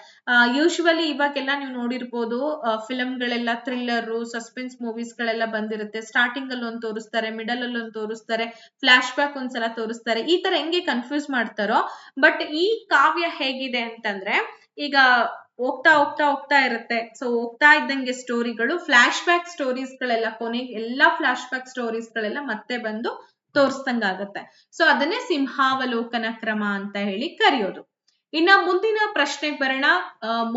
ಯೂಶುವಲಿ ಇವಾಗೆಲ್ಲ ನೀವು ನೋಡಿರ್ಬೋದು, ಫಿಲಮ್ಗಳೆಲ್ಲ ಥ್ರಿಲ್ಲರ್, ಸಸ್ಪೆನ್ಸ್ ಮೂವೀಸ್ ಗಳೆಲ್ಲ ಬಂದಿರುತ್ತೆ. ಸ್ಟಾರ್ಟಿಂಗ್ ಅಲ್ಲಿ ಒಂದು ತೋರಿಸ್ತಾರೆ, ಮಿಡಲ್ ಅಲ್ಲಿ ಒಂದು ತೋರಿಸ್ತಾರೆ, ಫ್ಲಾಶ್ ಬ್ಯಾಕ್ ಒಂದ್ಸಲ ತೋರಿಸ್ತಾರೆ. ಈ ತರ ಹೆಂಗೆ ಕನ್ಫ್ಯೂಸ್ ಮಾಡ್ತಾರೋ, ಬಟ್ ಈ ಕಾವ್ಯ ಹೇಗಿದೆ ಅಂತಂದ್ರೆ, ಈಗ ಹೋಗ್ತಾ ಹೋಗ್ತಾ ಹೋಗ್ತಾ ಇರುತ್ತೆ. ಸೊ ಹೋಗ್ತಾ ಇದ್ದಂಗೆ ಸ್ಟೋರಿಗಳು, ಫ್ಲಾಶ್ ಬ್ಯಾಕ್ ಸ್ಟೋರೀಸ್ ಗಳೆಲ್ಲ ಕೊನೆಗೆ ಎಲ್ಲಾ ಫ್ಲಾಶ್ ಬ್ಯಾಕ್ ಸ್ಟೋರೀಸ್ ಗಳೆಲ್ಲ ಮತ್ತೆ ಬಂದು ತೋರಿಸ್ದಂಗಾಗತ್ತೆ. ಸೊ ಅದನ್ನೇ ಸಿಂಹಾವಲೋಕನ ಕ್ರಮ ಅಂತ ಹೇಳಿ ಕರೆಯೋದು. ಇನ್ನ ಮುಂದಿನ ಪ್ರಶ್ನೆಗೆ ಬರೋಣ.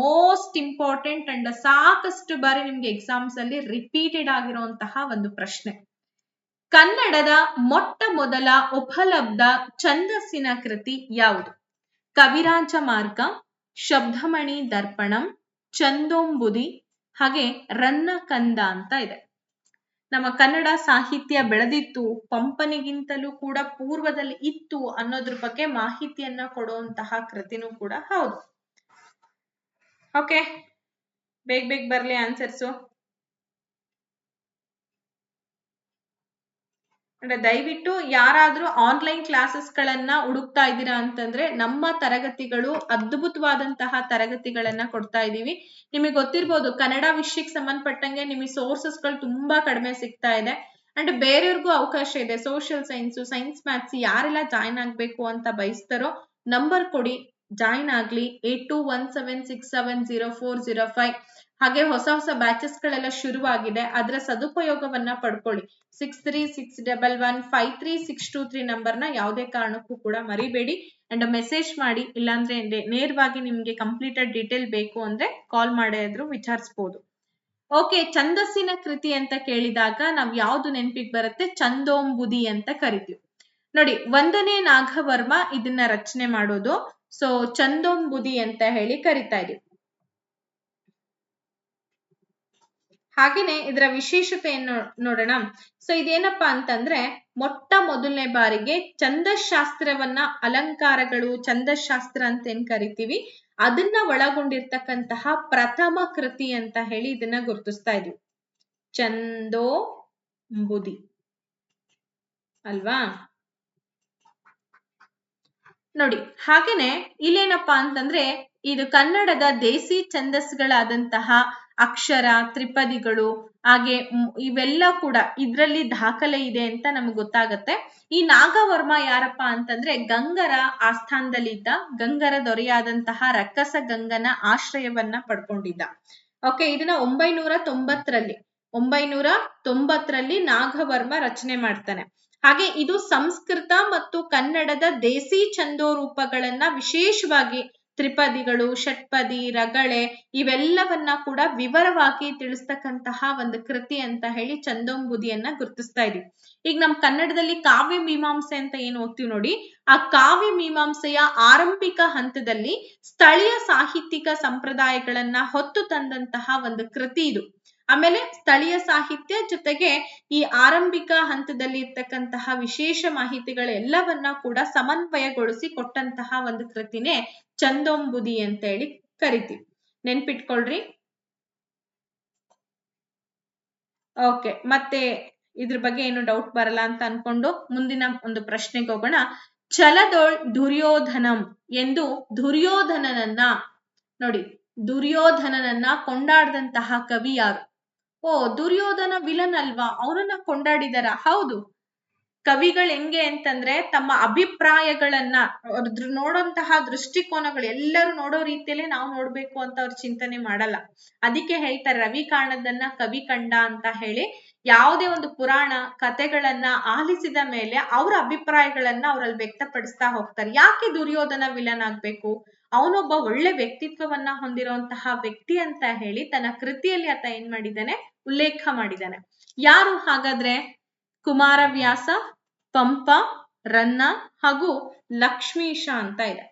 ಮೋಸ್ಟ್ ಇಂಪಾರ್ಟೆಂಟ್ ಅಂಡ್ ಸಾಕಷ್ಟು ಬಾರಿ ನಿಮ್ಗೆ ಎಕ್ಸಾಮ್ಸ್ ಅಲ್ಲಿ ರಿಪೀಟೆಡ್ ಆಗಿರುವಂತಹ ಒಂದು ಪ್ರಶ್ನೆ. ಕನ್ನಡದ ಮೊಟ್ಟ ಮೊದಲ ಉಪಲಬ್ಧ ಛಂದಸ್ಸಿನ ಕೃತಿ ಯಾವುದು? ಕವಿರಾಜ ಮಾರ್ಗ, ಶಬ್ದಮಣಿ ದರ್ಪಣಂ, ಛಂದೋಂಬುದಿ, ಹಾಗೆ ರನ್ನ ಕಂದ ಅಂತ ಇದೆ. ನಮ್ಮ ಕನ್ನಡ ಸಾಹಿತ್ಯ ಬೆಳೆದಿತ್ತು, ಪಂಪನಿಗಿಂತಲೂ ಕೂಡ ಪೂರ್ವದಲ್ಲಿ ಇತ್ತು ಅನ್ನೋದ್ರ ಬಗ್ಗೆ ಮಾಹಿತಿಯನ್ನ ಕೊಡುವಂತಹ ಕೃತಿನೂ ಕೂಡ ಹೌದು. ಓಕೆ, ಬೇಗ ಬೇಗ ಬರ್ಲಿ ಆನ್ಸರ್ಸು. ದಯವಿಟ್ಟು ಯಾರಾದ್ರೂ ಆನ್ಲೈನ್ ಕ್ಲಾಸಸ್ ಗಳನ್ನ ಹುಡುಕ್ತಾ ಇದ್ದೀರಾ ಅಂತಂದ್ರೆ, ನಮ್ಮ ತರಗತಿಗಳು ಅದ್ಭುತವಾದಂತಹ ತರಗತಿಗಳನ್ನ ಕೊಡ್ತಾ ಇದೀವಿ. ನಿಮಗೆ ಗೊತ್ತಿರ್ಬೋದು, ಕನ್ನಡ ವಿಷಯಕ್ಕೆ ಸಂಬಂಧಪಟ್ಟಂಗೆ ನಿಮಗೆ ಸೋರ್ಸಸ್ ಗಳು ತುಂಬಾ ಕಡಿಮೆ ಸಿಗ್ತಾ ಇದೆ. ಅಂಡ್ ಬೇರೆಯವ್ರಿಗೂ ಅವಕಾಶ ಇದೆ. ಸೋಷಿಯಲ್ ಸೈನ್ಸ್, ಸೈನ್ಸ್, ಮ್ಯಾಥ್ಸ್ ಯಾರೆಲ್ಲ ಜಾಯಿನ್ ಆಗ್ಬೇಕು ಅಂತ ಬಯಸ್ತಾರೋ ನಂಬರ್ ಕೊಡಿ, ಜಾಯಿನ್ ಆಗ್ಲಿ. 8217670405. ಹಾಗೆ ಹೊಸ ಹೊಸ ಬ್ಯಾಚಸ್ ಗಳೆಲ್ಲ ಶುರುವಾಗಿದೆ, ಅದರ ಸದುಪಯೋಗವನ್ನ ಪಡ್ಕೊಳ್ಳಿ. 6361153623 ನಂಬರ್ನ ಯಾವುದೇ ಕಾರಣಕ್ಕೂ ಕೂಡ ಮರಿಬೇಡಿ. ಅಂಡ್ ಮೆಸೇಜ್ ಮಾಡಿ, ಇಲ್ಲಾಂದ್ರೆ ನೇರವಾಗಿ ನಿಮ್ಗೆ ಕಂಪ್ಲೀಟೆಡ್ ಡೀಟೇಲ್ ಬೇಕು ಅಂದ್ರೆ ಕಾಲ್ ಮಾಡಿದ್ರು ವಿಚಾರಿಸಬಹುದು. ಓಕೆ, ಛಂದಸ್ಸಿನ ಕೃತಿ ಅಂತ ಕೇಳಿದಾಗ ನಾವ್ ಯಾವ್ದು ನೆನಪಿಗೆ ಬರುತ್ತೆ? ಛಂದೋಂಬುದಿ ಅಂತ ಕರಿತೀವಿ. ನೋಡಿ, 1ನೇ ನಾಗವರ್ಮ ಇದನ್ನ ರಚನೆ ಮಾಡೋದು. ಸೊ ಛಂದೋಂಬುದಿ ಅಂತ ಹೇಳಿ ಕರಿತಾ ಇದೀವಿ. ಹಾಗೇನೆ ಇದರ ವಿಶೇಷತೆಯನ್ನು ನೋಡೋಣ. ಸೊ ಇದೇನಪ್ಪಾ ಅಂತಂದ್ರೆ, ಮೊಟ್ಟ ಮೊದಲನೇ ಬಾರಿಗೆ ಛಂದಶಾಸ್ತ್ರವನ್ನ, ಅಲಂಕಾರಗಳು, ಛಂದಶಾಸ್ತ್ರ ಅಂತ ಏನ್ ಕರಿತೀವಿ, ಅದನ್ನ ಒಳಗೊಂಡಿರ್ತಕ್ಕಂತಹ ಪ್ರಥಮ ಕೃತಿ ಅಂತ ಹೇಳಿ ಇದನ್ನ ಗುರುತಿಸ್ತಾ ಇದೀವಿ. ಛಂದೋಂಬುದಿ ಅಲ್ವಾ? ನೋಡಿ, ಹಾಗೇನೆ ಇಲ್ಲೇನಪ್ಪಾ ಅಂತಂದ್ರೆ, ಇದು ಕನ್ನಡದ ದೇಸಿ ಛಂದಸ್ಸುಗಳಾದಂತಹ ಅಕ್ಷರ, ತ್ರಿಪದಿಗಳು, ಹಾಗೆ ಇವೆಲ್ಲ ಕೂಡ ಇದ್ರಲ್ಲಿ ದಾಖಲೆ ಇದೆ ಅಂತ ನಮ್ಗೆ ಗೊತ್ತಾಗತ್ತೆ. ಈ ನಾಗವರ್ಮ ಯಾರಪ್ಪಾ ಅಂತಂದ್ರೆ, ಗಂಗರ ಆಸ್ಥಾನದಲ್ಲಿದ್ದ, ಗಂಗರ ದೊರೆಯಾದಂತಹ ರಕ್ಕಸ ಗಂಗನ ಆಶ್ರಯವನ್ನ ಪಡ್ಕೊಂಡಿದ್ದ. ಓಕೆ, ಇದನ್ನ 990ರಲ್ಲಿ ನಾಗವರ್ಮ ರಚನೆ ಮಾಡ್ತಾನೆ. ಹಾಗೆ ಇದು ಸಂಸ್ಕೃತ ಮತ್ತು ಕನ್ನಡದ ದೇಸಿ ಛಂದೋರೂಪಗಳನ್ನ, ವಿಶೇಷವಾಗಿ ತ್ರಿಪದಿಗಳು, ಷಟ್ಪದಿ, ರಗಳೆ ಇವೆಲ್ಲವನ್ನ ಕೂಡ ವಿವರವಾಗಿ ತಿಳಿಸ್ತಕ್ಕಂತಹ ಒಂದು ಕೃತಿ ಅಂತ ಹೇಳಿ ಛಂದೋಂಬುದಿಯನ್ನ ಗುರುತಿಸ್ತಾ ಇದೀವಿ. ಈಗ ನಮ್ ಕನ್ನಡದಲ್ಲಿ ಕಾವ್ಯ ಮೀಮಾಂಸೆ ಅಂತ ಏನ್ ಓದ್ತೀವಿ ನೋಡಿ, ಆ ಕಾವ್ಯ ಮೀಮಾಂಸೆಯ ಆರಂಭಿಕ ಹಂತದಲ್ಲಿ ಸ್ಥಳೀಯ ಸಾಹಿತ್ಯಿಕ ಸಂಪ್ರದಾಯಗಳನ್ನ ಹೊತ್ತು ತಂದಂತಹ ಒಂದು ಕೃತಿ ಇದು. ಆಮೇಲೆ ಸ್ಥಳೀಯ ಸಾಹಿತ್ಯ ಜೊತೆಗೆ ಈ ಆರಂಭಿಕ ಹಂತದಲ್ಲಿ ಇರ್ತಕ್ಕಂತಹ ವಿಶೇಷ ಮಾಹಿತಿಗಳೆಲ್ಲವನ್ನ ಕೂಡ ಸಮನ್ವಯಗೊಳಿಸಿ ಕೊಟ್ಟಂತಹ ಒಂದು ಕೃತಿನೇ ಛಂದೋಂಬುದಿ ಅಂತ ಹೇಳಿ ಕರಿತೀವಿ. ನೆನ್ಪಿಟ್ಕೊಳ್ರಿ. ಓಕೆ, ಮತ್ತೆ ಇದ್ರ ಬಗ್ಗೆ ಏನು ಡೌಟ್ ಬರಲ್ಲ ಅಂತ ಅನ್ಕೊಂಡು ಮುಂದಿನ ಒಂದು ಪ್ರಶ್ನೆಗೆ ಹೋಗೋಣ. ಛಲದೋಳ್ ದುರ್ಯೋಧನಂ ಎಂದು ದುರ್ಯೋಧನನನ್ನ, ನೋಡಿ, ದುರ್ಯೋಧನನನ್ನ ಕೊಂಡಾಡದಂತಹ ಕವಿ ಯಾರು? ಓ, ದುರ್ಯೋಧನ ವಿಲನ್ ಅಲ್ವಾ, ಅವನನ್ನ ಕೊಂಡಾಡಿದಾರ? ಹೌದು. ಕವಿಗಳು ಹೆಂಗೆ ಅಂತಂದ್ರೆ ತಮ್ಮ ಅಭಿಪ್ರಾಯಗಳನ್ನ ನೋಡುವಂತಹ ದೃಷ್ಟಿಕೋನಗಳು ಎಲ್ಲರೂ ನೋಡೋ ರೀತಿಯಲ್ಲೇ ನಾವು ನೋಡ್ಬೇಕು ಅಂತ ಅವ್ರು ಚಿಂತನೆ ಮಾಡಲ್ಲ. ಅದಕ್ಕೆ ಹೇಳ್ತಾರೆ ರವಿ ಕಾಣದನ್ನ ಕವಿ ಕಂಡ ಅಂತ ಹೇಳಿ. ಯಾವುದೇ ಒಂದು ಪುರಾಣ ಕಥೆಗಳನ್ನ ಆಲಿಸಿದ ಮೇಲೆ ಅವರ ಅಭಿಪ್ರಾಯಗಳನ್ನ ಅವರಲ್ಲಿ ವ್ಯಕ್ತಪಡಿಸ್ತಾ ಹೋಗ್ತಾರೆ. ಯಾಕೆ ದುರ್ಯೋಧನ ವಿಲನ್ ಆಗ್ಬೇಕು, ಅವನೊಬ್ಬ ಒಳ್ಳೆ ವ್ಯಕ್ತಿತ್ವವನ್ನ ಹೊಂದಿರುವಂತಹ ವ್ಯಕ್ತಿ ಅಂತ ಹೇಳಿ ತನ್ನ ಕೃತಿಯಲ್ಲಿ ಆತ ಏನ್ ಮಾಡಿದ್ದಾನೆ, ಉಲ್ಲೇಖ ಮಾಡಿದ್ದಾನೆ. ಯಾರು ಹಾಗಾದ್ರೆ? ಕುಮಾರವ್ಯಾಸ, ಪಂಪ, ರನ್ನ ಹಾಗೂ ಲಕ್ಷ್ಮೀಶ ಅಂತ ಇದೆ.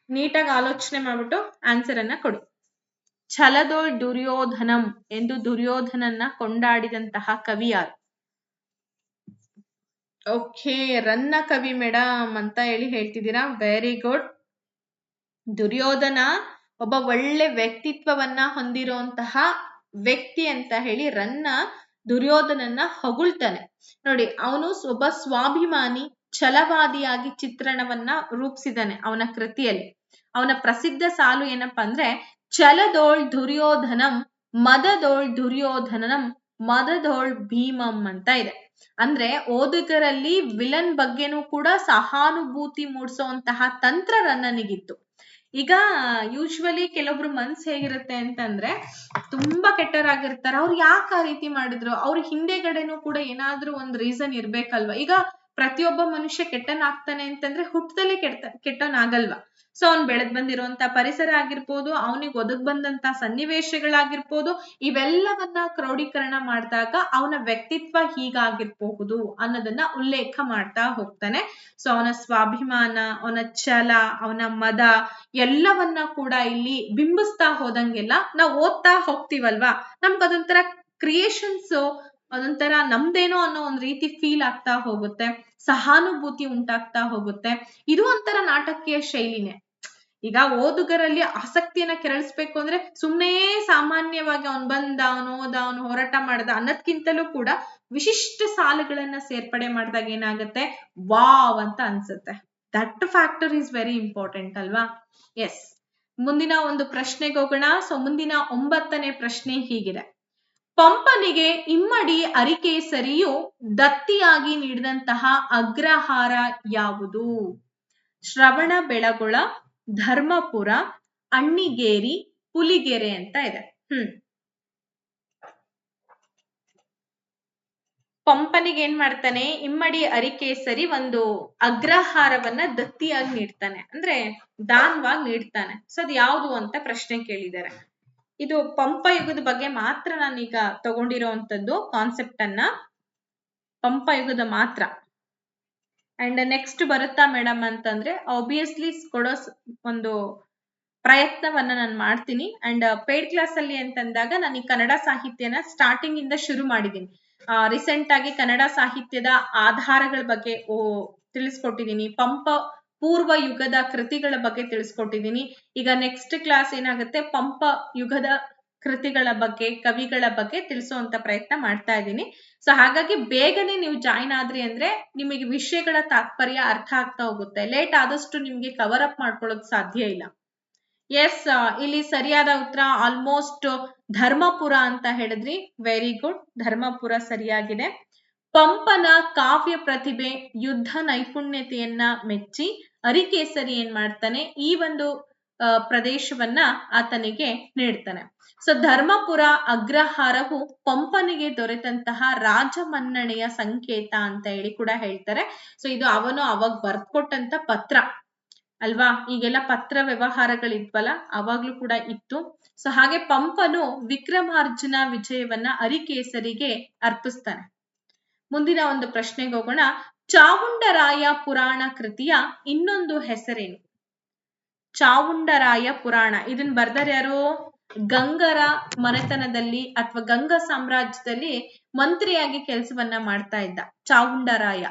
ನೀಟಾಗಿ ಆಲೋಚನೆ ಮಾಡ್ಬಿಟ್ಟು ಆನ್ಸರ್ ಅನ್ನ ಕೊಡಿ. ಛಲದೋಳ್ ದುರ್ಯೋಧನಂ ಎಂದು ದುರ್ಯೋಧನನ್ನ ಕೊಂಡಾಡಿದಂತಹ ಕವಿ ಯಾರು? ಓಕೆ, ರನ್ನ ಕವಿ ಮೇಡಮ್ ಅಂತ ಹೇಳಿ ಹೇಳ್ತಿದ್ದೀರಾ, ವೆರಿ ಗುಡ್. ದುರ್ಯೋಧನ ಒಬ್ಬ ಒಳ್ಳೆ ವ್ಯಕ್ತಿತ್ವವನ್ನ ಹೊಂದಿರುವಂತಹ ವ್ಯಕ್ತಿ ಅಂತ ಹೇಳಿ ರನ್ನ ದುರ್ಯೋಧನನ್ನ ಹೊಗಳ್ತಾನೆ. ನೋಡಿ, ಅವನು ಒಬ್ಬ ಸ್ವಾಭಿಮಾನಿ ಛಲವಾದಿಯಾಗಿ ಚಿತ್ರಣವನ್ನ ರೂಪಿಸಿದಾನೆ ಅವನ ಕೃತಿಯಲ್ಲಿ. ಅವನ ಪ್ರಸಿದ್ಧ ಸಾಲು ಏನಪ್ಪಾ ಅಂದ್ರೆ, ಛಲದೋಳ್ ದುರ್ಯೋಧನಂ ಮದದೋಳ್ ದುರ್ಯೋಧನಂ ಮದದೋಳ್ ಭೀಮಂ ಅಂತ ಇದೆ. ಅಂದ್ರೆ ಓದುಗರಲ್ಲಿ ವಿಲನ್ ಬಗ್ಗೆನೂ ಕೂಡ ಸಹಾನುಭೂತಿ ಮೂಡಿಸುವಂತಹ ತಂತ್ರ ರನ್ನನಿಗಿತ್ತು. ಈಗ ಯೂಶ್ವಲಿ ಕೆಲವೊಬ್ರು ಮನ್ಸ್ ಹೇಗಿರುತ್ತೆ ಅಂತಂದ್ರೆ, ತುಂಬಾ ಕೆಟ್ಟವರಾಗಿರ್ತಾರೆ, ಅವ್ರು ಯಾಕೆ ಆ ರೀತಿ ಮಾಡಿದ್ರು, ಅವ್ರ ಹಿಂದೆಗಡೆನೂ ಕೂಡ ಏನಾದ್ರೂ ಒಂದ್ ರೀಸನ್ ಇರ್ಬೇಕಲ್ವಾ. ಈಗ ಪ್ರತಿಯೊಬ್ಬ ಮನುಷ್ಯ ಕೆಟ್ಟನಾಗ್ತಾನೆ ಅಂತಂದ್ರೆ ಹುಟ್ಟದಲ್ಲೇ ಕೆಟ್ಟವನಾಗಲ್ವಾ. ಸೊ ಅವ್ನ್ ಬೆಳೆದ್ ಬಂದಿರುವಂತ ಪರಿಸರ ಆಗಿರ್ಬೋದು, ಅವನಿಗೆ ಒದಗ್ ಬಂದಂತ ಸನ್ನಿವೇಶಗಳಾಗಿರ್ಬೋದು, ಇವೆಲ್ಲವನ್ನ ಕ್ರೋಢೀಕರಣ ಮಾಡಿದಾಗ ಅವನ ವ್ಯಕ್ತಿತ್ವ ಹೀಗಾಗಿರ್ಬಹುದು ಅನ್ನೋದನ್ನ ಉಲ್ಲೇಖ ಮಾಡ್ತಾ ಹೋಗ್ತಾನೆ. ಸೊ ಅವನ ಸ್ವಾಭಿಮಾನ, ಅವನ ಛಲ, ಅವನ ಮದ ಎಲ್ಲವನ್ನ ಕೂಡ ಇಲ್ಲಿ ಬಿಂಬಿಸ್ತಾ ಹೋದಂಗೆಲ್ಲ ನಾವು ಓದ್ತಾ ಹೋಗ್ತೀವಲ್ವಾ, ನಮ್ಗೆ ಅದೊಂಥರ ಕ್ರಿಯೇಷನ್ಸ್ ಅದೊಂಥರ ನಮ್ದೇನೋ ಅನ್ನೋ ಒಂದ್ ರೀತಿ ಫೀಲ್ ಆಗ್ತಾ ಹೋಗುತ್ತೆ, ಸಹಾನುಭೂತಿ ಉಂಟಾಗ್ತಾ ಹೋಗುತ್ತೆ. ಇದು ಒಂಥರ ನಾಟಕೀಯ ಶೈಲಿನೇ. ಈಗ ಓದುಗರಲ್ಲಿ ಆಸಕ್ತಿಯನ್ನ ಕೆರಳಿಸ್ಬೇಕು ಅಂದ್ರೆ ಸುಮ್ಮನೆ ಸಾಮಾನ್ಯವಾಗಿ ಅವನ್ ಬಂದ, ಅವನು ಹೋದ, ಅವನು ಹೋರಾಟ ಮಾಡ್ದ ಅನ್ನೋದ್ಕಿಂತಲೂ ಕೂಡ ವಿಶಿಷ್ಟ ಸಾಲುಗಳನ್ನ ಸೇರ್ಪಡೆ ಮಾಡಿದಾಗ ಏನಾಗುತ್ತೆ, ವಾವ್ ಅಂತ ಅನ್ಸುತ್ತೆ. That factor is very important ಅಲ್ವಾ. ಎಸ್, ಮುಂದಿನ ಒಂದು ಪ್ರಶ್ನೆಗೆ ಹೋಗೋಣ. ಸೊ ಮುಂದಿನ 9ನೇ ಪ್ರಶ್ನೆ ಹೀಗಿದೆ. ಪಂಪನಿಗೆ ಇಮ್ಮಡಿ ಅರಿಕೇಸರಿಯು ದತ್ತಿಯಾಗಿ ನೀಡಿದಂತಹ ಅಗ್ರಹಾರ ಯಾವುದು? ಶ್ರವಣ ಬೆಳಗೊಳ, ಧರ್ಮಪುರ, ಅಣ್ಣಿಗೇರಿ, ಪುಲಿಗೆರೆ ಅಂತ ಇದೆ. ಪಂಪನಿಗೆ ಏನ್ ಮಾಡ್ತಾನೆ, ಇಮ್ಮಡಿ ಅರಿಕೇಸರಿ ಒಂದು ಅಗ್ರಹಾರವನ್ನ ದತ್ತಿಯಾಗಿ ನೀಡ್ತಾನೆ, ಅಂದ್ರೆ ದಾನವಾಗಿ ನೀಡ್ತಾನೆ. ಸೊ ಅದು ಯಾವುದು ಅಂತ ಪ್ರಶ್ನೆ ಕೇಳಿದ್ದಾರೆ. ಇದು ಪಂಪ ಯುಗದ ಬಗ್ಗೆ ಮಾತ್ರ ನಾನೀಗ ತಗೊಂಡಿರೋಂಥದ್ದು ಕಾನ್ಸೆಪ್ಟ್ ಅನ್ನ, ಪಂಪ ಯುಗದ ಮಾತ್ರ. ಅಂಡ್ ನೆಕ್ಸ್ಟ್ ಬರುತ್ತಾ ಮೇಡಮ್ ಅಂತಂದ್ರೆ ಆಬ್ವಿಯಸ್ಲಿ ಕೊಡೋ ಒಂದು ಪ್ರಯತ್ನವನ್ನ ನಾನು ಮಾಡ್ತೀನಿ. ಅಂಡ್ ಪೇಡ್ ಕ್ಲಾಸ್ ಅಲ್ಲಿ ಅಂತಂದಾಗ ನಾನು ಈ ಕನ್ನಡ ಸಾಹಿತ್ಯನ ಸ್ಟಾರ್ಟಿಂಗ್ ಇಂದ ಶುರು ಮಾಡಿದ್ದೀನಿ. ರೀಸೆಂಟ್ ಆಗಿ ಕನ್ನಡ ಸಾಹಿತ್ಯದ ಆಧಾರಗಳ ಬಗ್ಗೆ ತಿಳಿಸ್ಕೊಟ್ಟಿದ್ದೀನಿ, ಪಂಪ ಪೂರ್ವ ಯುಗದ ಕೃತಿಗಳ ಬಗ್ಗೆ ತಿಳಿಸ್ಕೊಟ್ಟಿದ್ದೀನಿ. ಈಗ ನೆಕ್ಸ್ಟ್ ಕ್ಲಾಸ್ ಏನಾಗುತ್ತೆ, ಪಂಪ ಯುಗದ ಕೃತಿಗಳ ಬಗ್ಗೆ, ಕವಿಗಳ ಬಗ್ಗೆ ತಿಳಿಸುವಂತ ಪ್ರಯತ್ನ ಮಾಡ್ತಾ ಇದ್ದೀನಿ. ಸೊ ಹಾಗಾಗಿ ಬೇಗನೆ ನೀವು ಜಾಯಿನ್ ಆದ್ರಿ ಅಂದ್ರೆ ನಿಮಗೆ ವಿಷಯಗಳ ತಾತ್ಪರ್ಯ ಅರ್ಥ ಆಗ್ತಾ ಹೋಗುತ್ತೆ. ಲೇಟ್ ಆದಷ್ಟು ನಿಮ್ಗೆ ಕವರ್ ಅಪ್ ಮಾಡ್ಕೊಳ್ಳೋಕ್ ಸಾಧ್ಯ ಇಲ್ಲ. ಎಸ್, ಇಲ್ಲಿ ಸರಿಯಾದ ಉತ್ತರ ಆಲ್ಮೋಸ್ಟ್ ಧರ್ಮಪುರ ಅಂತ ಹೇಳಿದ್ರಿ, ವೆರಿ ಗುಡ್, ಧರ್ಮಪುರ ಸರಿಯಾಗಿದೆ. ಪಂಪನ ಕಾವ್ಯ ಪ್ರತಿಭೆ, ಯುದ್ಧ ನೈಪುಣ್ಯತೆಯನ್ನ ಮೆಚ್ಚಿ ಅರಿಕೇಸರಿ ಏನ್ ಮಾಡ್ತಾನೆ, ಈ ಒಂದು ಪ್ರದೇಶವನ್ನ ಆತನಿಗೆ ನೀಡ್ತಾನೆ. ಸೊ ಧರ್ಮಪುರ ಅಗ್ರಹಾರವು ಪಂಪನಿಗೆ ದೊರೆತಂತಹ ರಾಜಮನ್ನಣೆಯ ಸಂಕೇತ ಅಂತ ಹೇಳಿ ಕೂಡ ಹೇಳ್ತಾರೆ. ಸೊ ಇದು ಅವನು ಅವಾಗ ಬರ್ಕೊಟ್ಟಂತ ಪತ್ರ ಅಲ್ವಾ. ಈಗೆಲ್ಲ ಪತ್ರ ವ್ಯವಹಾರಗಳಿದ್ವಲ್ಲ, ಅವಾಗ್ಲೂ ಕೂಡ ಇತ್ತು. ಸೊ ಹಾಗೆ ಪಂಪನು ವಿಕ್ರಮಾರ್ಜುನ ವಿಜಯವನ್ನ ಅರಿಕೇಸರಿಗೆ ಅರ್ಪಿಸ್ತಾನೆ. ಮುಂದಿನ ಒಂದು ಪ್ರಶ್ನೆಗೆ ಹೋಗೋಣ. ಚಾವುಂಡರಾಯ ಪುರಾಣ ಕೃತಿಯ ಇನ್ನೊಂದು ಹೆಸರೇನು? ಚಾವುಂಡರಾಯ ಪುರಾಣ ಇದನ್ನ ಬರ್ದಾರ ಯಾರು? ಗಂಗರ ಮನೆತನದಲ್ಲಿ ಅಥವಾ ಗಂಗ ಸಾಮ್ರಾಜ್ಯದಲ್ಲಿ ಮಂತ್ರಿಯಾಗಿ ಕೆಲಸವನ್ನ ಮಾಡ್ತಾ ಇದ್ದ ಚಾವುಂಡರಾಯ.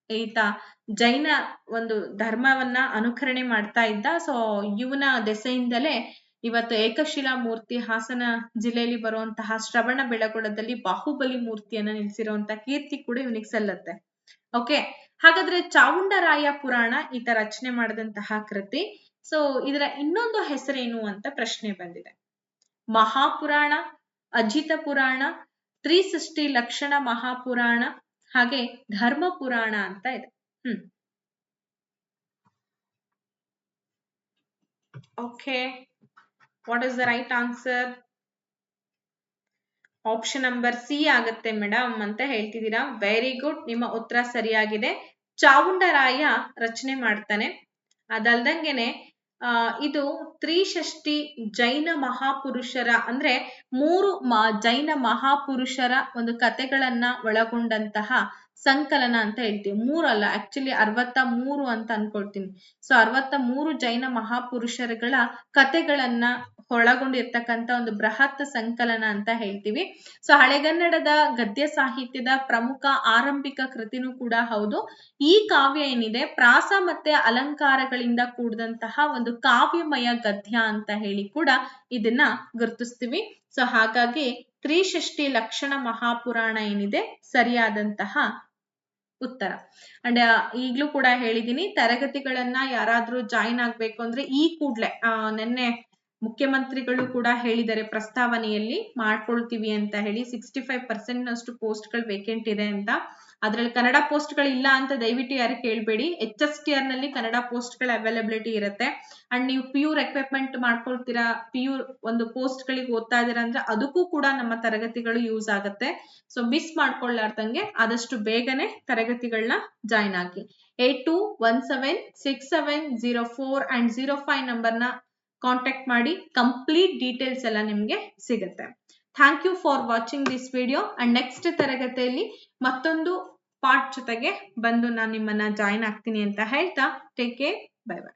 ಈತ ಜೈನ ಒಂದು ಧರ್ಮವನ್ನ ಅನುಕರಣೆ ಮಾಡ್ತಾ ಇದ್ದ. ಸೊ ಇವನ ದೆಸೆಯಿಂದಲೇ ಇವತ್ತು ಏಕಶಿಲಾ ಮೂರ್ತಿ ಹಾಸನ ಜಿಲ್ಲೆಯಲ್ಲಿ ಬರುವಂತಹ ಶ್ರವಣ ಬೆಳಗೊಳದಲ್ಲಿ ಬಾಹುಬಲಿ ಮೂರ್ತಿಯನ್ನ ನಿಲ್ಸಿರುವಂತ ಕೀರ್ತಿ ಕೂಡ ಇವನಿಗೆ ಸಲ್ಲತ್ತೆ. ಓಕೆ, ಹಾಗಾದ್ರೆ ಚಾವುಂಡರಾಯ ಪುರಾಣ ಈತ ರಚನೆ ಮಾಡಿದಂತಹ ಕೃತಿ. ಸೊ ಇದರ ಇನ್ನೊಂದು ಹೆಸರೇನು ಅಂತ ಪ್ರಶ್ನೆ ಬಂದಿದೆ. ಮಹಾಪುರಾಣ, ಅಜಿತ ಪುರಾಣ, ತ್ರಿಸೃಷ್ಟಿ ಲಕ್ಷಣ ಮಹಾಪುರಾಣ, ಹಾಗೆ ಧರ್ಮ ಪುರಾಣ ಅಂತ ಇದೆ. Okay, what is the right answer? Option number C ಆಗುತ್ತೆ ಮೇಡಮ್ ಅಂತ ಹೇಳ್ತಿದ್ದೀರಾ. ವೆರಿ ಗುಡ್, ನಿಮ್ಮ ಉತ್ತರ ಸರಿಯಾಗಿದೆ. ಚಾವುಂಡರಾಯ ರಚನೆ ಮಾಡ್ತಾನೆ. ಅದಲ್ದಂಗೆನೆ ಇದು ತ್ರಿಷಷ್ಟಿ ಜೈನ ಮಹಾಪುರುಷರ ಅಂದ್ರೆ 3 ಜೈನ ಮಹಾಪುರುಷರ ಒಂದು ಕಥೆಗಳನ್ನ ಒಳಗೊಂಡಂತಹ ಸಂಕಲನ ಅಂತ ಹೇಳ್ತೀವಿ. 3 ಅಲ್ಲ, ಆಕ್ಚುಲಿ 63 ಅಂತ ಅನ್ಕೊಳ್ತೀನಿ. ಸೊ 63 ಜೈನ ಮಹಾಪುರುಷರುಗಳ ಕಥೆಗಳನ್ನ ಒಳಗೊಂಡಿರ್ತಕ್ಕಂಥ ಒಂದು ಬೃಹತ್ ಸಂಕಲನ ಅಂತ ಹೇಳ್ತೀವಿ. ಸೊ ಹಳೆಗನ್ನಡದ ಗದ್ಯ ಸಾಹಿತ್ಯದ ಪ್ರಮುಖ ಆರಂಭಿಕ ಕೃತಿನೂ ಕೂಡ ಹೌದು. ಈ ಕಾವ್ಯ ಏನಿದೆ ಪ್ರಾಸ ಮತ್ತೆ ಅಲಂಕಾರಗಳಿಂದ ಕೂಡಿದಂತಹ ಒಂದು ಕಾವ್ಯಮಯ ಗದ್ಯ ಅಂತ ಹೇಳಿ ಕೂಡ ಇದನ್ನ ಗುರುತಿಸ್ತೀವಿ. ಸೊ ಹಾಗಾಗಿ ತ್ರಿಷಷ್ಟಿ ಲಕ್ಷಣ ಮಹಾಪುರಾಣ ಏನಿದೆ ಸರಿಯಾದಂತಹ ಉತ್ತರ. ಅಂಡ್ ಈಗ್ಲೂ ಕೂಡ ಹೇಳಿದೀನಿ, ತರಗತಿಗಳನ್ನ ಯಾರಾದ್ರೂ ಜಾಯಿನ್ ಆಗ್ಬೇಕು ಅಂದ್ರೆ ಈ ಕೂಡ್ಲೆ ನೆನ್ನೆ ಮುಖ್ಯಮಂತ್ರಿಗಳು ಕೂಡ ಹೇಳಿದ್ದಾರೆ ಪ್ರಸ್ತಾವನೆಯಲ್ಲಿ ಮಾಡ್ಕೊಳ್ತೀವಿ ಅಂತ ಹೇಳಿ. 65% ನಷ್ಟು ಪೋಸ್ಟ್ಗಳು ವೇಕೆಂಟ್ ಇದೆ ಅಂತ. ಅದ್ರಲ್ಲಿ ಕನ್ನಡ ಪೋಸ್ಟ್ಗಳು ಇಲ್ಲ ಅಂತ ದಯವಿಟ್ಟು ಯಾರು ಕೇಳಬೇಡಿ. HSTR ನಲ್ಲಿ ಕನ್ನಡ ಪೋಸ್ಟ್ಗಳ ಅವೈಲಬಿಲಿಟಿ ಇರುತ್ತೆ. ಅಂಡ್ ನೀವು ಪ್ಯೂರ್ ಎಕ್ವಿಪ್ಮೆಂಟ್ ಮಾಡ್ಕೊಳ್ತೀರಾ, ಪ್ಯೂರ್ ಒಂದು ಪೋಸ್ಟ್ಗಳಿಗೆ ಓದ್ತಾ ಇದೀರಾ ಅಂದ್ರೆ ಅದಕ್ಕೂ ಕೂಡ ನಮ್ಮ ತರಗತಿಗಳು ಯೂಸ್ ಆಗುತ್ತೆ. ಸೊ ಮಿಸ್ ಮಾಡ್ಕೊಳ್ಳಾರ್ದಂಗೆ ಆದಷ್ಟು ಬೇಗನೆ ತರಗತಿಗಳನ್ನ ಜಾಯಿನ್ ಆಗಿ. 82176704 and 05 ನಂಬರ್ನ ಕಾಂಟ್ಯಾಕ್ಟ್ ಮಾಡಿ. ಕಂಪ್ಲೀಟ್ ಡೀಟೇಲ್ಸ್ ಎಲ್ಲ ನಿಮ್ಗೆ ಸಿಗುತ್ತೆ. Thank you for watching this video. And next ತರಗತಿಯಲ್ಲಿ ಮತ್ತೊಂದು ಪಾರ್ಟ್ ಜೊತೆಗೆ ಬಂದು ನಾನು ನಿಮ್ಮನ್ನ ಜಾಯಿನ್ ಆಗ್ತೀನಿ ಅಂತ ಹೇಳ್ತಾ ಟೇಕ್ ಕೇರ್, ಬೈ ಬೈ.